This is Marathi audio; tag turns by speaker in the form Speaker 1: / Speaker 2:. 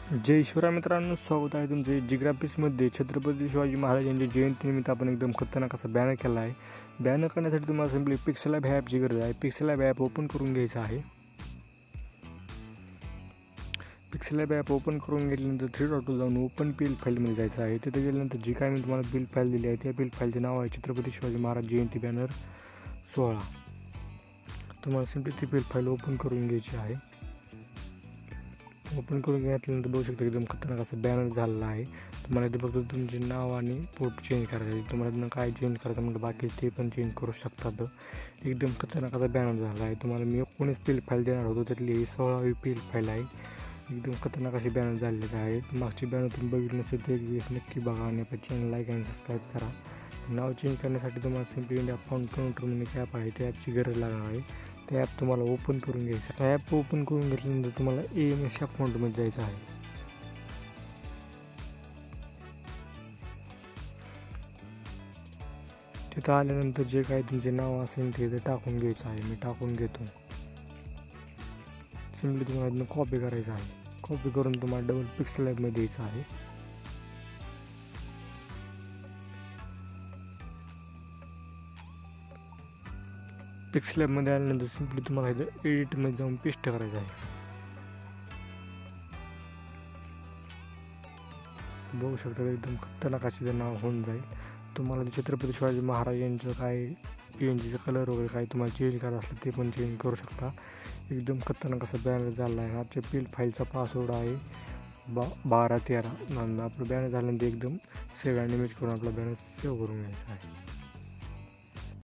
Speaker 1: जय शिवराय मित्रांनो, स्वागत आहे तुमचे जिग्राफिक्समध्ये. छत्रपती शिवाजी महाराज यांच्या जयंतीनिमित्त आपण एकदम खतरनाक असा बॅनर केला आहे. बॅनर करण्यासाठी तुम्हाला सिम्पली पिक्सेल लॅब ॲपची गरज आहे. पिक्सेल लॅब ॲप ओपन करून घ्यायचं आहे. पिक्सेल लॅब ॲप ओपन करून घेतल्यानंतर 3 डॉटवर जाऊन ओपन पी एल फाईलमध्ये जायचं आहे. तिथे गेल्यानंतर जी काय मी तुम्हाला बिल फाईल दिली आहे त्या बिल फाईलचे नाव आहे छत्रपती शिवाजी महाराज जयंती बॅनर 16. तुम्हाला सिम्पली ती बिल फाईल ओपन करून घ्यायची आहे. ओपन करून घेतल्यानंतर बघू शकता एकदम खतरनाक असं बॅनर झालेला आहे. तुम्हाला इथे फक्त तुमचे नाव आणि फोटो चेंज करायचं आहे. तुम्हाला काय चेंज करायचं म्हणजे बाकी ते पण चेंज करू शकतात. एकदम खतरनाक असा बॅनर झाला आहे. तुम्हाला मी 19 पी एल फाईल देणार होतो, त्यातली ही 16वी पी एल फाईल आहे. एकदम खतरनाक अशी बॅनर झालेली आहे. मागची बॅनर तुम्ही बघितली नसेल तर एक दिवस नक्की बघा आणि आपल्या चॅनल लाईक आणि सबस्क्राईब करा. नाव चेंज करण्यासाठी तुम्हाला सिम्पली इंडिया अकाउंट काउंटर म्हणून एक ॲप आहे, त्या ॲपची गरज लागणार आहे. ते ॲप तुम्हाला ओपन करून घ्यायचं. ॲप ओपन करून घेतल्यानंतर तुम्हाला AMS अकाउंटमध्ये जायचं आहे. तिथं आल्यानंतर जे काही तुमचे नाव असेल ते टाकून घ्यायचं आहे. मी टाकून घेतो. सिम्पली तुम्हाला कॉपी करायचं आहे. कॉपी करून तुम्हाला डबल पिक्सेल लॅबमध्ये यायचं आहे. पिक्सेल लॅबमध्ये आल्यानंतर सिम्पली तुम्हाला इथं एडिटमध्ये जाऊन पेस्ट करायचं आहे. बघू शकता एकदम खतरनाक अशी नाव होऊन जाईल. तुम्हाला छत्रपती शिवाजी महाराज यांचं काय PNGचं कलर वगैरे काय तुम्हाला चेंज करायचं असलं ते पण चेंज करू शकता. एकदम खतरनाक असा बॅनर झाला आहे. आजच्या पी एल फाईलचा पासवर्ड आहे 1213. आपलं बॅनर झाल्यानंतर एकदम सेव्ह अँड इमेज करून आपला बॅनर सेव्ह करून घ्यायचा आहे.